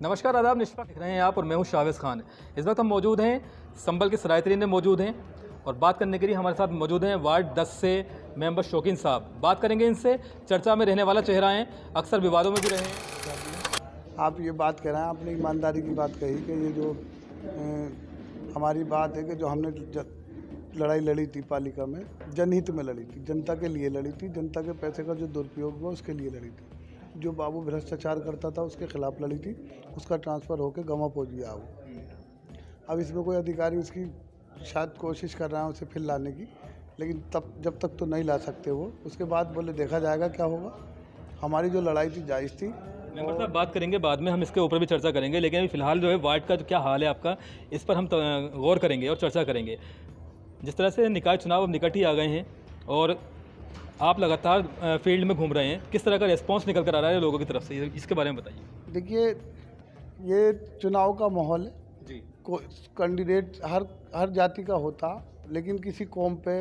नमस्कार, आदाब, निष्पक्ष देख रहे हैं आप और मैं हूं शावेज़ खान। इस वक्त हम मौजूद हैं संभल के सरायतरीन में मौजूद हैं और बात करने के लिए हमारे साथ मौजूद हैं वार्ड 10 से मेंबर शौकीन साहब। बात करेंगे इनसे, चर्चा में रहने वाला चेहरा हैं, अक्सर विवादों में भी रहे हैं। आप ये बात कह रहे हैं, आपने ईमानदारी की बात कही कि ये जो हमारी बात है कि जो हमने लड़ाई लड़ी थी पालिका में, जनहित में लड़ी थी, जनता के लिए लड़ी थी, जनता के पैसे का जो दुरुपयोग हुआ उसके लिए लड़ी थी। जो बाबू भ्रष्टाचार करता था उसके खिलाफ लड़ी थी, उसका ट्रांसफ़र होकर गंवा पहुँच गया वो। अब इसमें कोई अधिकारी उसकी शायद कोशिश कर रहा है उसे फिर लाने की, लेकिन तब जब तक तो नहीं ला सकते वो। उसके बाद बोले देखा जाएगा क्या होगा। हमारी जो लड़ाई थी जायज़ थी। मेंबर साहब बात करेंगे, बाद में हम इसके ऊपर भी चर्चा करेंगे, लेकिन अभी फिलहाल जो है वार्ड का जो क्या हाल है आपका, इस पर हम गौर करेंगे और चर्चा करेंगे। जिस तरह से निकाय चुनाव अब निकट ही आ गए हैं और आप लगातार फील्ड में घूम रहे हैं, किस तरह का रिस्पांस निकल कर आ रहा है लोगों की तरफ से, इसके बारे में बताइए। देखिए, ये चुनाव का माहौल है जी। को कैंडिडेट हर जाति का होता, लेकिन किसी कौम पे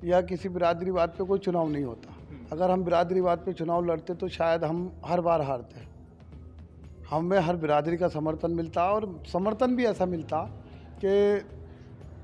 या किसी बिरादरीवाद पे कोई चुनाव नहीं होता। अगर हम बिरादरीवाद पे चुनाव लड़ते तो शायद हम हर बार हारते। हमें हर बिरादरी का समर्थन मिलता और समर्थन भी ऐसा मिलता कि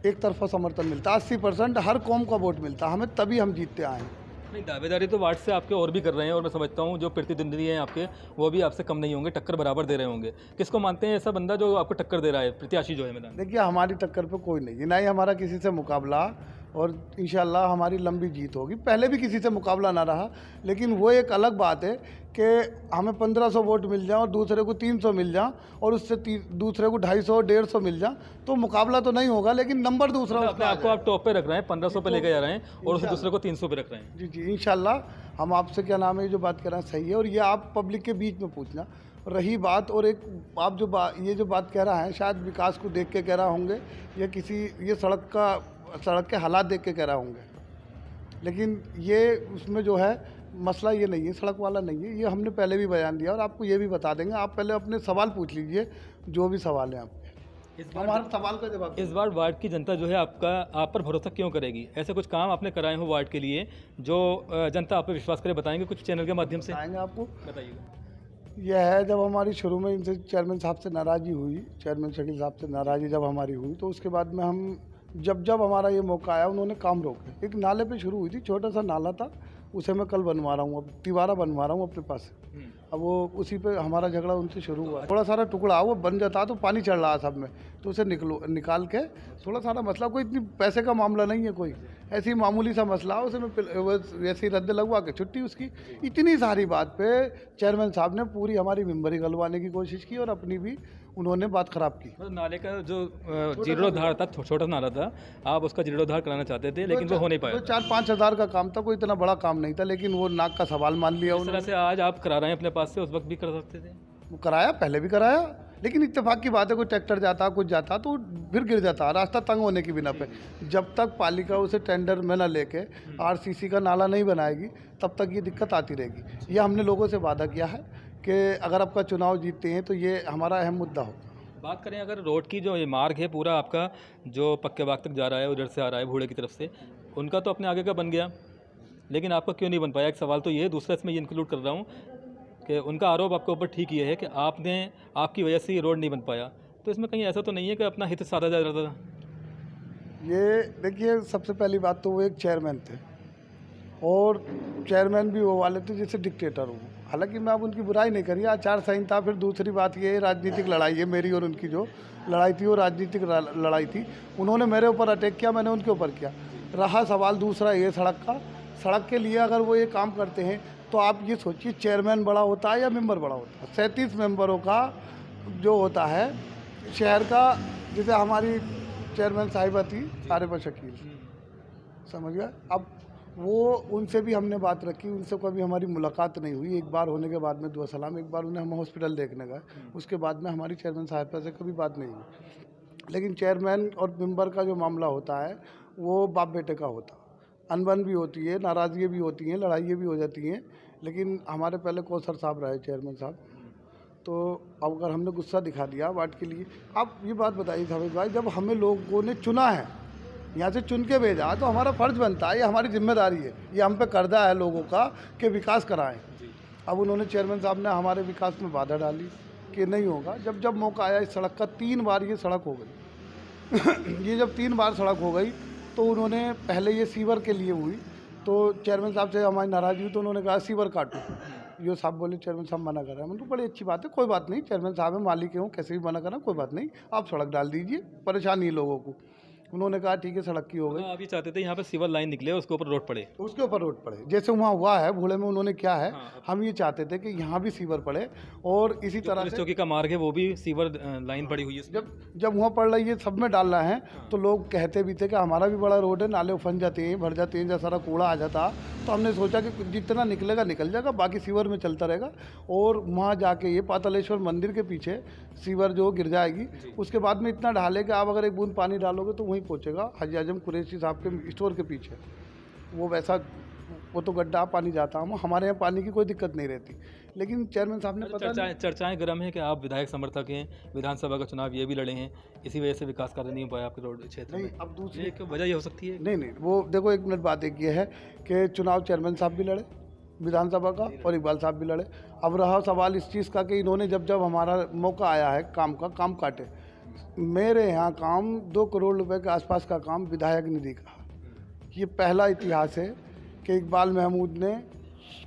एक तरफा समर्थन मिलता। 80% हर कौम का वोट मिलता हमें, तभी हम जीतते आए हैं। नहीं, दावेदारी तो वार्ड से आपके और भी कर रहे हैं और मैं समझता हूँ जो प्रतिद्वंदी हैं आपके वो भी आपसे कम नहीं होंगे, टक्कर बराबर दे रहे होंगे। किसको मानते हैं ऐसा बंदा जो आपको टक्कर दे रहा है, प्रत्याशी जो है मैदान? देखिए, हमारी टक्कर पे कोई नहीं है, ना ही हमारा किसी से मुकाबला, और इंशाल्लाह हमारी लंबी जीत होगी। पहले भी किसी से मुकाबला ना रहा, लेकिन वो एक अलग बात है कि हमें 1500 वोट मिल जाए और दूसरे को 300 मिल जाए और उससे दूसरे को 250 150 मिल जाए, तो मुकाबला तो नहीं होगा, लेकिन नंबर दूसरा अपने आपको आप टॉप पे रख रहे हैं, 1500 पे लेके जा रहे हैं और उस दूसरे को 300 पे रख रहे हैं। जी जी, इंशाल्लाह। हम आपसे क्या नाम है, जो बात कह रहे हैं सही है, और ये आप पब्लिक के बीच में पूछना रही बात। और एक आप ये जो बात कह रहा है, शायद विकास को देख के कह रहा होंगे या किसी ये सड़क के हालात देख के कह रहा होंगे, लेकिन ये उसमें जो है मसला ये नहीं है, सड़क वाला नहीं है। ये हमने पहले भी बयान दिया और आपको ये भी बता देंगे। आप पहले अपने सवाल पूछ लीजिए, जो भी सवाल हैं आपके, हमारे सवाल का जवाब। इस बार वार्ड की जनता जो है आप पर भरोसा क्यों करेगी? ऐसे कुछ काम आपने कराए हो वार्ड के लिए जो जनता आप पे विश्वास करे, बताएंगे कुछ चैनल के माध्यम से? बताएंगे आपको, बताइएगा। यह है, जब हमारी शुरू में इनसे चेयरमैन साहब से नाराज़गी हुई, चेयरमैन शकील साहब से नाराज़गी जब हमारी हुई, तो उसके बाद में हम जब हमारा ये मौका आया, उन्होंने काम रोके। एक नाले पे शुरू हुई थी, छोटा सा नाला था, उसे मैं कल बनवा रहा हूँ, अब तिवारा बनवा रहा हूँ अपने पास। अब वो उसी पे हमारा झगड़ा उनसे शुरू हुआ। थोड़ा सारा टुकड़ा वो बन जाता तो पानी चढ़ रहा सब में, तो उसे निकाल के थोड़ा सारा मसला, कोई इतनी पैसे का मामला नहीं है, कोई ऐसी मामूली सा मसला, उसे मैं वैसे ही रद्द लगवा के छुट्टी उसकी। इतनी सारी बात पे चेयरमैन साहब ने पूरी हमारी मेम्बरी गलवाने की कोशिश की और अपनी भी उन्होंने बात ख़राब की। मतलब नाले का जो जीर्णोद्धार था, छोटा नाला था, आप उसका जीर्णोद्धार कराना चाहते थे, लेकिन वो हो नहीं पाया। तो 4-5 हज़ार का काम था, कोई इतना बड़ा काम नहीं था, लेकिन वो नाक का सवाल मान लिया इस तरह से आज आप करा रहे हैं अपने पास से, उस वक्त भी कर सकते थे। वो कराया, पहले भी कराया, लेकिन इत्तेफाक की बात है, कोई ट्रैक्टर जाता कुछ जाता तो फिर गिर जाता, रास्ता तंग होने की बिना पे। जब तक पालिका उसे टेंडर में ना लेके आरसीसी का नाला नहीं बनाएगी, तब तक ये दिक्कत आती रहेगी। ये हमने लोगों से वादा किया है कि अगर आपका चुनाव जीतते हैं तो ये हमारा अहम मुद्दा होगा। बात करें अगर रोड की, जो ये मार्ग है पूरा आपका जो पक्के बाग तक जा रहा है, उधर से आ रहा है भूड़े की तरफ से, उनका तो अपने आगे का बन गया, लेकिन आपका क्यों नहीं बन पाया? एक सवाल तो ये है। दूसरा इसमें ये इंक्लूड कर रहा हूँ कि उनका आरोप आपके ऊपर ठीक ये है कि आपकी वजह से ये रोड नहीं बन पाया, तो इसमें कहीं ऐसा तो नहीं है कि अपना हित साधा जा रहा था? ये देखिए, सबसे पहली बात तो वो एक चेयरमैन थे और चेयरमैन भी वो वाले थे जैसे डिक्टेटर हो। हालांकि मैं अब उनकी बुराई नहीं करी, आचार संहिता। फिर दूसरी बात ये राजनीतिक लड़ाई है, मेरी और उनकी जो लड़ाई थी वो राजनीतिक लड़ाई थी। उन्होंने मेरे ऊपर अटैक किया, मैंने उनके ऊपर किया। रहा सवाल दूसरा ये सड़क का, सड़क के लिए अगर वो ये काम करते हैं तो आप ये सोचिए, चेयरमैन बड़ा होता है या मेंबर बड़ा होता है? 37 मेंबरों का जो होता है शहर का, जैसे हमारी चेयरमैन साहिबा थी तारिबा शकील, समझ गया। अब वो उनसे भी हमने बात रखी, उनसे कभी हमारी मुलाकात नहीं हुई। एक बार होने के बाद में दुआ सलाम, एक बार उन्हें हम हॉस्पिटल देखने गए, उसके बाद में हमारी चेयरमैन साहिबा से कभी बात नहीं हुई। लेकिन चेयरमैन और मेंबर का जो मामला होता है वो बाप बेटे का होता है। अनबन भी होती है, नाराज़गी भी होती हैं, लड़ाइयाँ भी हो जाती हैं, लेकिन हमारे पहले कौसर साहब रहे चेयरमैन साहब। तो अब अगर हमने गुस्सा दिखा दिया वार्ड के लिए, आप ये बात बताइए जावेद भाई, जब हमें लोगों ने चुना है, यहाँ से चुन के भेजा, तो हमारा फ़र्ज़ बनता है, ये हमारी जिम्मेदारी है, ये हम पे कर्जा है लोगों का कि विकास कराएं। अब उन्होंने चेयरमैन साहब ने हमारे विकास में बाधा डाली कि नहीं होगा। जब जब मौका आया इस सड़क का 3 बार ये सड़क हो गई ये जब 3 बार सड़क हो गई तो उन्होंने पहले ये सीवर के लिए हुई, तो चेयरमैन साहब से हमारी नाराज़गी हुई तो उन्होंने कहा सीवर काटो। ये साहब बोले चेयरमैन साहब मना कर रहे हैं। मतलब बड़ी अच्छी बात है, कोई बात नहीं, चेयरमैन साहब है, मालिक हूँ, कैसे भी मना करना कोई बात नहीं, आप सड़क डाल दीजिए, परेशानी है लोगों को। उन्होंने कहा ठीक है, सड़क की हो गई। आप ये चाहते थे यहाँ पे सिविल लाइन निकले, उसके ऊपर रोड पड़े। उसके ऊपर रोड पड़े, जैसे वहाँ हुआ है भूड़े में उन्होंने क्या है, हाँ। हम ये चाहते थे कि यहाँ भी सीवर पड़े और इसी तरह पुलिस से चौकी का मार्ग है वो भी सीवर लाइन पड़ी हुई है इसमें। जब वहाँ पड़ रही है सब में डाल रहे हैं तो लोग कहते भी थे कि हमारा भी बड़ा रोड है, नाले उफन जाते हैं, भर जाते हैं, जैसा सारा कूड़ा आ जाता। तो हमने सोचा कि जितना निकलेगा निकल जाएगा, बाकी सीवर में चलता रहेगा। और वहाँ जाके ये पातालेश्वर मंदिर के पीछे सीवर जो गिर जाएगी, उसके बाद में इतना ढाले कि आप अगर एक बूंद पानी डालोगे तो वहीं पहुँचेगा, हाजी आजम कुरैशी साहब के स्टोर के पीछे। वो वैसा वो तो गड्ढा पानी जाता, हम हमारे यहाँ पानी की कोई दिक्कत नहीं रहती। लेकिन चेयरमैन साहब ने पता चर्चाएं गर्म है कि आप विधायक समर्थक हैं, विधानसभा का चुनाव ये भी लड़े हैं, इसी वजह से विकास कार्य नहीं हो पाया आपके रोड क्षेत्र नहीं, में। अब दूसरी एक वजह ये हो सकती है। नहीं, वो देखो एक मिनट बात एक ये है कि चुनाव चेयरमैन साहब भी लड़े विधानसभा का और इकबाल साहब भी लड़े। अब रहा सवाल इस चीज़ का कि इन्होंने जब जब हमारा मौका आया है काम का, काम काटे। मेरे यहाँ काम 2 करोड़ रुपए के आसपास का काम विधायक निधि का, ये पहला इतिहास है कि इकबाल महमूद ने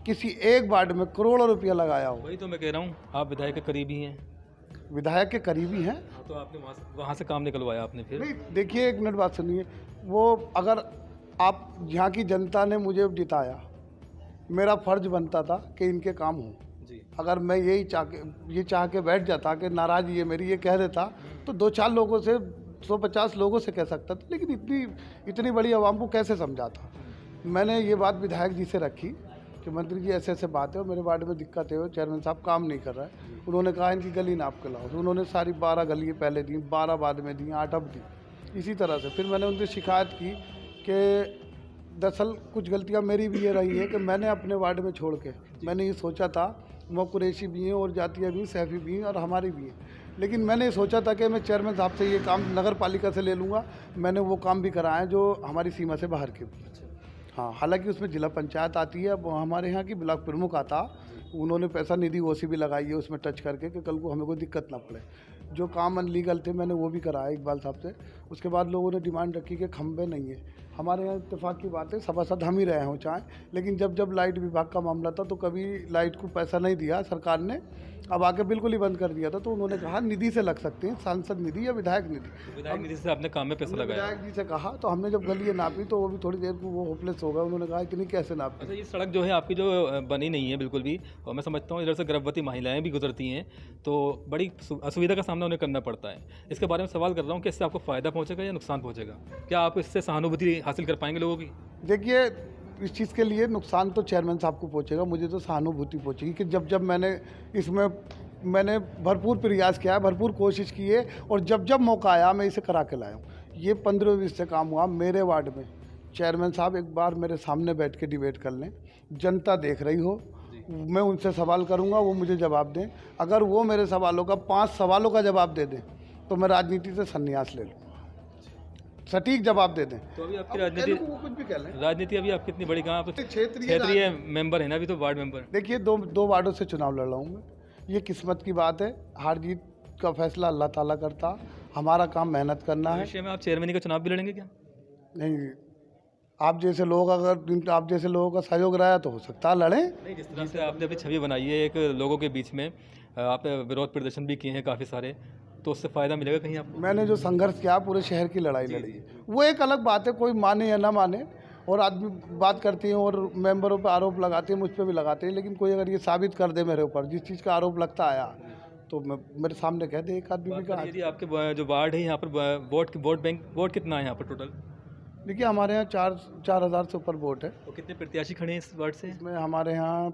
किसी एक वार्ड में करोड़ों रुपया लगाया हो। वही तो मैं कह रहा हूँ, आप विधायक के करीबी हैं। विधायक के करीबी हैं। हाँ, तो आपने वहाँ से काम निकलवाया आपने फिर। नहीं देखिए, एक मिनट बात सुनिए, वो अगर आप यहाँ की जनता ने मुझे जिताया, मेरा फर्ज बनता था कि इनके काम हों। जी। अगर मैं ये चाह के बैठ जाता कि नाराज़गी है मेरी, ये कह देता तो 2-4 लोगों से 150 लोगों से कह सकता था, लेकिन इतनी बड़ी आवाम को कैसे समझाता। मैंने ये बात विधायक जी से रखी कि मंत्री जी ऐसे ऐसे बात है और मेरे वार्ड में दिक्कत है, चेयरमैन साहब काम नहीं कर रहा है। उन्होंने कहा इनकी गली नाप के लाओ, तो उन्होंने सारी 12 गलियाँ पहले दी, 12 बाद में दी, 8 अब दी। इसी तरह से फिर मैंने उनसे शिकायत की कि दरअसल कुछ गलतियां मेरी भी ये रही है कि मैंने अपने वार्ड में छोड़ के मैंने ये सोचा था, वो कुरैशी भी हैं और जातियाँ भी, सैफी भी हैं और हमारी भी हैं, लेकिन मैंने ये सोचा था कि मैं चेयरमैन साहब से ये काम नगर पालिका से ले लूँगा। मैंने वो काम भी कराए जो हमारी सीमा से बाहर के भी। हाँ, हालांकि उसमें जिला पंचायत आती है, अब हमारे यहाँ की ब्लॉक प्रमुख आता, उन्होंने पैसा निधि ओसी भी लगाई है उसमें टच करके कि कल को हमें कोई दिक्कत ना पड़े। जो काम अनलीगल थे मैंने वो भी कराया इकबाल साहब से। उसके बाद लोगों ने डिमांड रखी कि खंभे नहीं है। हमारे यहाँ इत्तेफाक की बात है, सभासद हम ही रहे हों चाहे, लेकिन जब जब लाइट विभाग का मामला था तो कभी लाइट को पैसा नहीं दिया सरकार ने, अब आके बिल्कुल ही बंद कर दिया था। तो उन्होंने कहा निधि से लग सकते हैं, सांसद निधि या विधायक निधि। विधायक निधि से आपने काम में पैसा लगाया। विधायक जी से कहा तो हमने जब गली नापी तो वो भी थोड़ी देर को वो होपलेस हो गया। उन्होंने कहा इतनी कैसे नापी। अच्छा, ये सड़क जो है आपकी जो बनी नहीं है बिल्कुल भी, और मैं समझता हूँ इधर से गर्भवती महिलाएं भी गुजरती हैं तो बड़ी असुविधा का सामना उन्हें करना पड़ता है। इसके बारे में सवाल कर रहा हूँ कि इससे आपको फ़ायदा पहुँचेगा या नुकसान पहुँचेगा? क्या आप इससे सहानुभूति हासिल कर पाएंगे लोगों की? देखिए, इस चीज़ के लिए नुकसान तो चेयरमैन साहब को पहुँचेगा, मुझे तो सहानुभूति पहुँचेगी कि जब जब मैंने भरपूर प्रयास किया है, भरपूर कोशिश की है और जब जब मौका आया मैं इसे करा के लाया हूँ। ये 15-20 से काम हुआ मेरे वार्ड में। चेयरमैन साहब एक बार मेरे सामने बैठ के डिबेट कर लें, जनता देख रही हो, मैं उनसे सवाल करूँगा, वो मुझे जवाब दें। अगर वो मेरे सवालों का 5 सवालों का जवाब दे दें तो मैं राजनीति से संन्यास ले लूँगा, सटीक जवाब दे दें। तो अभी आपकी राजनीति कुछ भी कह लें, राजनीति अभी आप कितनी बड़ी, कहाँ आप क्षेत्रीय मेंबर है ना, अभी तो वार्ड मेंबर। देखिए, दो वार्डों से चुनाव लड़ रहा हूँ मैं। ये किस्मत की बात है, हार जीत का फैसला अल्लाह ताला करता। हमारा काम मेहनत करना है। भविष्य में आप चेयरमैन का चुनाव भी लड़ेंगे क्या? नहीं, आप जैसे लोग, अगर आप जैसे लोगों का सहयोग रहा तो हो सकता है लड़ें। नहीं, जिस तरह से आपने अपनी छवि बनाई है एक लोगों के बीच में, आपने विरोध प्रदर्शन भी किए हैं काफ़ी सारे, तो उससे फ़ायदा मिलेगा कहीं आपको? मैंने जो संघर्ष किया पूरे शहर की लड़ाई लड़ी है, वो एक अलग बात है, कोई माने या ना माने। और आदमी बात करते हैं और मेंबरों पे आरोप लगाते हैं, मुझ पे भी लगाते हैं, लेकिन कोई अगर ये साबित कर दे मेरे ऊपर जिस चीज़ का आरोप लगता आया तो मैं मेरे सामने कह दे एक आदमी भी का। यदि आपके जो वार्ड है यहाँ पर वोट कितना है यहाँ पर टोटल? देखिए, हमारे यहाँ 4,000 से ऊपर वोट है। तो कितने प्रत्याशी खड़े हैं इस वार्ड से? इसमें हमारे यहाँ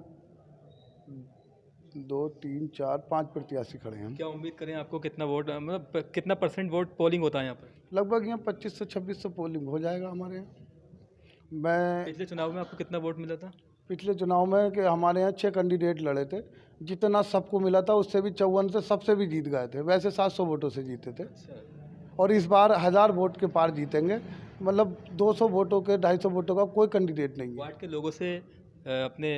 2, 3, 4, 5 प्रत्याशी खड़े हैं। क्या उम्मीद करें आपको कितना वोट, मतलब कितना % वोट पोलिंग होता है यहाँ पर? लगभग यहाँ 25 से 26 पोलिंग हो जाएगा हमारे यहाँ। मैं पिछले चुनाव में आपको कितना वोट मिला था? पिछले चुनाव में कि हमारे यहाँ 6 कैंडिडेट लड़े थे, जितना सबको मिला था उससे भी 54 से सबसे भी जीत गए थे। वैसे 700 वोटों से जीते थे। अच्छा। और इस बार 1000 वोट के पार जीतेंगे। मतलब 200 वोटों के 250 वोटों का कोई कैंडिडेट नहीं है। वार्ड के लोगों से अपने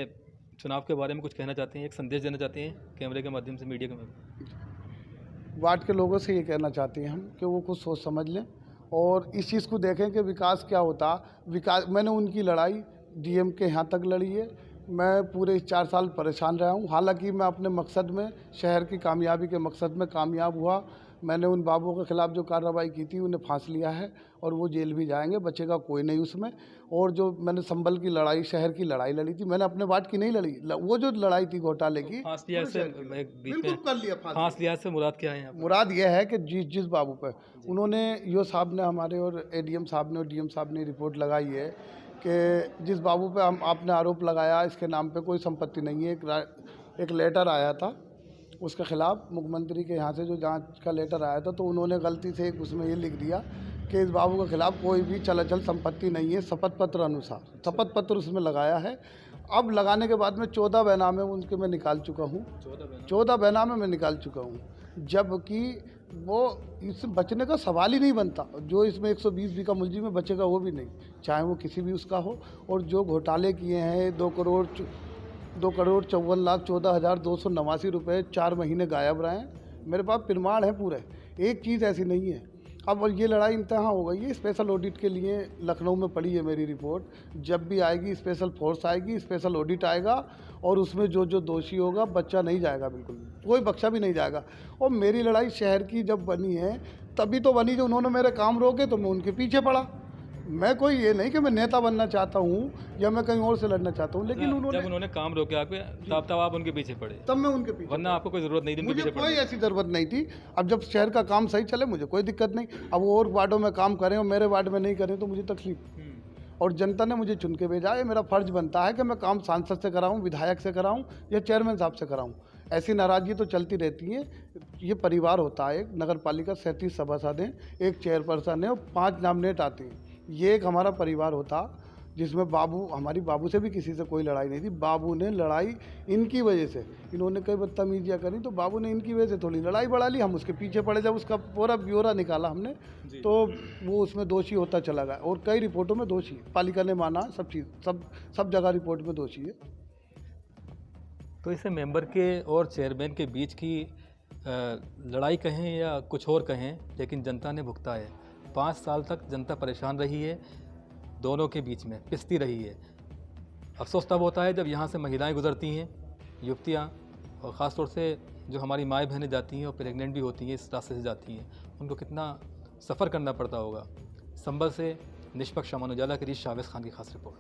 चुनाव के बारे में कुछ कहना चाहते हैं, एक संदेश देना चाहते हैं कैमरे के माध्यम से, मीडिया के माध्यम से? वार्ड के लोगों से ये कहना चाहते हैं हम कि वो कुछ सोच समझ लें और इस चीज़ को देखें कि विकास क्या होता। विकास मैंने उनकी लड़ाई डीएम के यहाँ तक लड़ी है। मैं पूरे 4 साल परेशान रहा हूँ। हालांकि मैं अपने मकसद में, शहर की कामयाबी के मकसद में कामयाब हुआ। मैंने उन बाबुओं के ख़िलाफ़ जो कार्रवाई की थी उन्हें फांस लिया है और वो जेल भी जाएंगे, बचेगा कोई नहीं उसमें। और जो मैंने संभल की लड़ाई, शहर की लड़ाई लड़ी थी, मैंने अपने वार्ड की नहीं लड़ी। वो जो लड़ाई थी घोटाले की, फांस लिया से एक बीच बिल्कुल में कर लिया फांस लिया से मुराद क्या है यहाँ पर? मुराद यह है कि जिस बाबू पे उन्होंने, यो साहब ने हमारे और एडीएम साहब ने और डीएम साहब ने रिपोर्ट लगाई है कि जिस बाबू पे आपने आरोप लगाया इसके नाम पे कोई संपत्ति नहीं है। एक लेटर आया था उसके ख़िलाफ़, मुख्यमंत्री के यहाँ से जो जांच का लेटर आया था, तो उन्होंने गलती से एक उसमें ये लिख दिया कि इस बाबू के ख़िलाफ़ कोई भी चल अचल संपत्ति नहीं है, शपथ पत्र अनुसार शपथ पत्र उसमें लगाया है। अब लगाने के बाद में 14 बैनामे उनके मैं निकाल चुका हूँ, 14 बैनामे मैं निकाल चुका हूँ, जबकि वो इससे बचने का सवाल ही नहीं बनता। जो इसमें 120 बीघा मुलजिम में बचेगा वो भी नहीं, चाहे वो किसी भी उसका हो। और जो घोटाले किए हैं 2,54,14,14,289 रुपये 4 महीने गायब रहे हैं। मेरे पास प्रमाण है पूरे, एक चीज़ ऐसी नहीं है। अब ये लड़ाई इंतहा हो गई है। स्पेशल ऑडिट के लिए लखनऊ में पड़ी है मेरी रिपोर्ट। जब भी आएगी स्पेशल फोर्स आएगी, स्पेशल ऑडिट आएगा और उसमें जो जो दोषी होगा बच्चा नहीं जाएगा, बिल्कुल कोई बख्शा भी नहीं जाएगा। और मेरी लड़ाई शहर की जब बनी है तभी तो बनी, जो उन्होंने मेरे काम रोके तो मैं उनके पीछे पड़ा। मैं कोई ये नहीं कि मैं नेता बनना चाहता हूँ या मैं कहीं और से लड़ना चाहता हूँ, लेकिन जब उन्होंने काम रोके आपके तब आप उनके पीछे पड़े, तब मैं उनके पीछे, वरना आपको कोई ज़रूरत नहीं थी उनके मुझे पीछे कोई पड़ने ऐसी ज़रूरत नहीं थी। अब जब शहर का काम सही चले मुझे कोई दिक्कत नहीं। अब वो और वार्डों में काम करें और मेरे वार्ड में नहीं करें तो मुझे तकलीफ। और जनता ने मुझे चुन के भेजा है, मेरा फ़र्ज़ बनता है कि मैं काम सांसद से कराऊँ, विधायक से कराऊँ या चेयरमैन साहब से कराऊँ। ऐसी नाराज़गी तो चलती रहती है। ये परिवार होता है, एक नगर पालिका 37 सभासद हैं, एक चेयरपर्सन है और 5 नामिनेट आते हैं। ये एक हमारा परिवार होता जिसमें बाबू, हमारी बाबू से भी किसी से कोई लड़ाई नहीं थी। बाबू ने लड़ाई इनकी वजह से, इन्होंने कई बदतमीजियाँ करी तो बाबू ने इनकी वजह से थोड़ी लड़ाई बढ़ा ली। हम उसके पीछे पड़े, जब उसका पूरा ब्यौरा निकाला हमने तो वो उसमें दोषी होता चला गया और कई रिपोर्टों में दोषी है। पालिका ने माना सब चीज़, सब जगह रिपोर्ट में दोषी है। तो इसे मेंबर के और चेयरमैन के बीच की लड़ाई कहें या कुछ और कहें, लेकिन जनता ने भुगता है। 5 साल तक जनता परेशान रही है, दोनों के बीच में पिसती रही है। अफसोस तब होता है जब यहाँ से महिलाएं गुजरती हैं, युवतियाँ, और ख़ास तौर से जो हमारी माएँ बहनें जाती हैं और प्रेग्नेंट भी होती हैं, इस रास्ते से जाती हैं, उनको कितना सफ़र करना पड़ता होगा। संभल से निष्पक्ष अमन उजाला के लिए शावेज़ खान की खास रिपोर्ट।